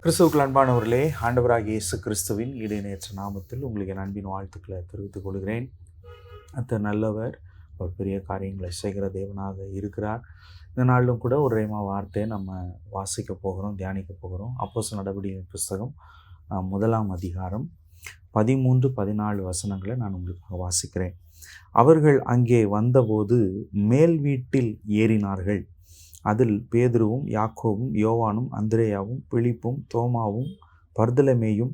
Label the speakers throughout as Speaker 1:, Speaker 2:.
Speaker 1: கிறிஸ்துவுக்குள் அன்பானவர்களே, ஆண்டவராகிய இயேசு கிறிஸ்துவின் இடைநேற்ற நாமத்தில் உங்களுக்கு என் அன்பின் வாழ்த்துக்களை தெரிவித்துக் கொள்கிறேன். அந்த நல்லவர், ஒரு பெரிய காரியங்களை செய்கிற தேவனாக இருக்கிறார். இந்த நாளிலும் கூட ஒரு ரேமா வார்த்தையை நம்ம வாசிக்க போகிறோம், தியானிக்க போகிறோம். அப்போஸ்தலர் நடவடிக்கைகளின் புஸ்தகம் 1ஆம் அதிகாரம் 13-14 வசனங்களை நான் உங்களுக்கு வாசிக்கிறேன். அவர்கள் அங்கே வந்தபோது மேல் வீட்டில் ஏறினார்கள். அதில் பேதுருவும் யாக்கோபும் யோவானும் அந்திரேயாவும் பிலிப்பும் தோமாவும் பர்தலமேயும்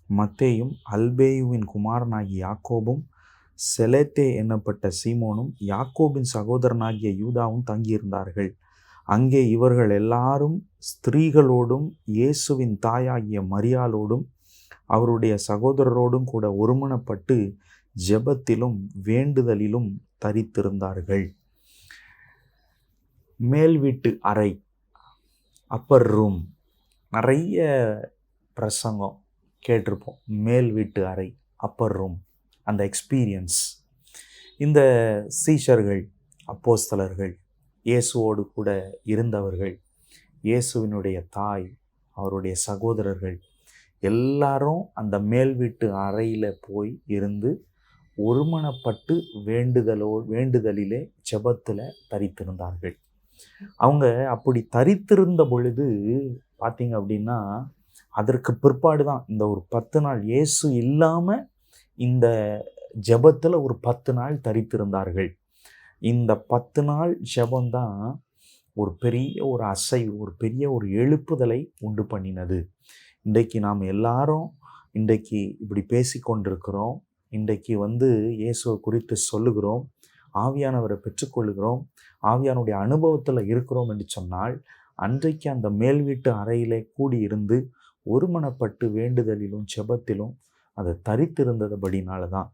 Speaker 1: மத்தேயும் அல்பேயுவின் குமாரனாகிய யாக்கோபும் செலேத்தே என்னப்பட்ட சீமோனும் யாக்கோபின் சகோதரனாகிய யூதாவும் தங்கியிருந்தார்கள். அங்கே இவர்கள் எல்லாரும் ஸ்திரீகளோடும் இயேசுவின் தாயாகிய மரியாளோடும் அவருடைய சகோதரரோடும் கூட ஒருமனப்பட்டு ஜெபத்திலும் வேண்டுதலிலும் தரித்திருந்தார்கள். மேல் வீட்டு அறை, அப்பர் ரூம், நிறைய பிரசங்கம் கேட்டிருப்போம். மேல் வீட்டு அறை, அப்பர் ரூம், அந்த எக்ஸ்பீரியன்ஸ். இந்த சீஷர்கள், அப்போஸ்தலர்கள், இயேசுவோடு கூட இருந்தவர்கள், இயேசுவினுடைய தாய், அவருடைய சகோதரர்கள் எல்லாரும் அந்த மேல் வீட்டு அறையில் போய் இருந்து ஒருமனப்பட்டு வேண்டுதலிலே ஜெபத்தில் தரித்திருந்தார்கள். அவங்க அப்படி தரித்திருந்த பொழுது பார்த்தீங்க அப்படின்னா, அதற்கு பிற்பாடு தான் இந்த ஒரு 10 நாள் இயேசு இல்லாமல் இந்த ஜெபத்தில் ஒரு 10 நாள் தரித்திருந்தார்கள். இந்த 10 நாள் ஜெபந்தான் ஒரு பெரிய ஒரு அசைவு, ஒரு பெரிய ஒரு எழுப்புதலை உண்டு பண்ணினது. இன்றைக்கு நாம் எல்லாரும் இன்றைக்கு இப்படி பேசிக்கொண்டிருக்கிறோம். இன்றைக்கு இயேசுவை குறித்து சொல்லுகிறோம், ஆவியானவரை பெற்றுக்கொள்ளுகிறோம், ஆவியானுடைய அனுபவத்தில் இருக்கிறோம் என்று சொன்னால், அன்றைக்கு அந்த மேல் வீட்டு அறையிலே கூடியிருந்து ஒருமனப்பட்டு வேண்டுதலிலும் ஜெபத்திலும் அதை தரித்திருந்தபடினால தான்.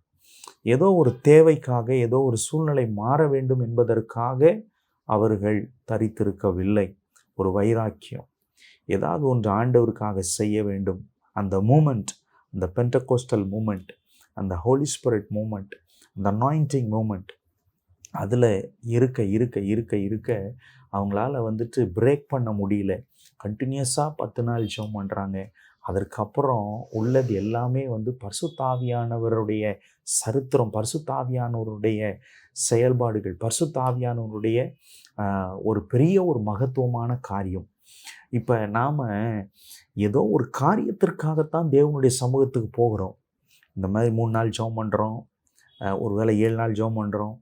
Speaker 1: ஏதோ ஒரு தேவைக்காக, ஏதோ ஒரு சூழ்நிலை மாற வேண்டும் என்பதற்காக அவர்கள் தரித்திருக்கவில்லை. ஒரு வைராக்கியம், ஏதாவது ஒன்று ஆண்டவருக்காக செய்ய வேண்டும். அந்த மூமெண்ட், அந்த பெண்டகோஸ்டல் மூமெண்ட், அந்த ஹோலி ஸ்பிரிட் மூமெண்ட், அந்த அனாயிண்டிங் மூமெண்ட், அதில் இருக்க இருக்க இருக்க இருக்க அவங்களால பிரேக் பண்ண முடியல. கண்டினியூஸாக 10 நாள் ஜெபம் பண்ணுறாங்க. அதற்கப்புறம் உள்ளது எல்லாமே பரிசுத்தாவியானவருடைய சரித்திரம், பரிசுத்தாவியானவருடைய செயல்பாடுகள், பரிசுத்தாவியானவருடைய ஒரு பெரிய ஒரு மகத்துவமான காரியம். இப்போ நாம் ஏதோ ஒரு காரியத்திற்காகத்தான் தேவனுடைய சமூகத்துக்கு போகிறோம். இந்த மாதிரி 3 நாள் ஜெபம் பண்ணுறோம், ஒரு வேளை 7 நாள் ஜெபம் பண்ணுறோம்,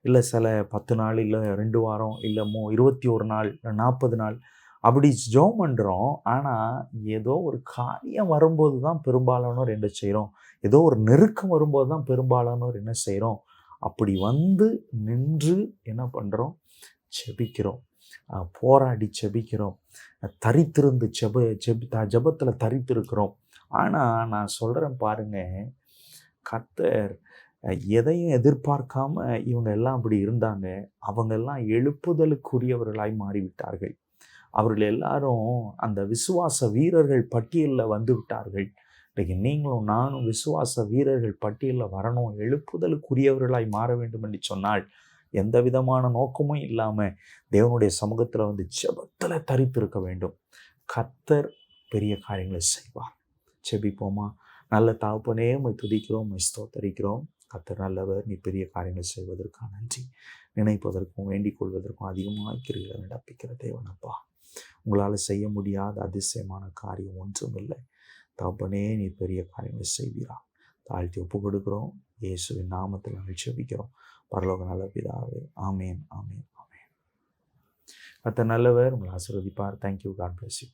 Speaker 1: இல்லை சில 10 நாள், இல்லை 2 வாரம், இல்லை 21 நாள், இல்லை 40 நாள் அப்படி ஜெபம் பண்ணுறோம். ஆனால் ஏதோ ஒரு காரியம் வரும்போது தான் பெரும்பாலானோர் என்ன செய்கிறோம், ஏதோ ஒரு நெருக்கம் வரும்போது தான் பெரும்பாலானோர் என்ன செய்கிறோம், அப்படி நின்று என்ன பண்ணுறோம், ஜெபிக்கிறோம், போராடி ஜெபிக்கிறோம், தரித்திருந்து ஜெபத்தில் தரித்திருக்கிறோம். ஆனால் நான் சொல்கிறேன் பாருங்கள், கர்த்தர் எதையும் எதிர்பார்க்காம இவங்க எல்லாம் அப்படி இருந்தாங்க. அவங்கெல்லாம் எழுப்புதலுக்குரியவர்களாய் மாறிவிட்டார்கள். அவர்கள் எல்லாரும் அந்த விசுவாச வீரர்கள் பட்டியலில் வந்து விட்டார்கள். இன்றைக்கு நீங்களும் நானும் விசுவாச வீரர்கள் பட்டியலில் வரணும், எழுப்புதலுக்குரியவர்களாய் மாற வேண்டும் என்று சொன்னால், எந்த விதமான நோக்கமும் இல்லாமல் தேவனுடைய சமூகத்தில் ஜெபத்தில் தரித்திருக்க வேண்டும். கர்த்தர் பெரிய காரியங்களை செய்வார். ஜெபிப்போமா? நல்ல தகப்பனே, உம்மை துதிக்கிறோம், உம்மை ஸ்தோத்தரிக்கிறோம். கர்த்தர் நல்லவர், நீ பெரிய காரியங்கள் செய்வதற்காக நன்றி. நினைப்பதற்கும் வேண்டிக் கொள்வதற்கும் அதிகமாக கிரிகளை நடப்பிக்கிற தேவனப்பா, உங்களால் செய்ய முடியாத அதிசயமான காரியம் ஒன்றும் இல்லை. தகப்பனே, நீ பெரிய காரியங்களை செய்வீரா? தாழ்த்தி ஒப்பு கொடுக்கிறோம். இயேசுவின் நாமத்தில் நாங்கள் ஜெபிக்கிறோம். பரலோக நல்ல பிதாவே, ஆமேன், ஆமேன், ஆமேன். கர்த்தர் நல்லவர், உங்களை ஆசீர்வதிப்பார். தேங்க்யூ. God bless you.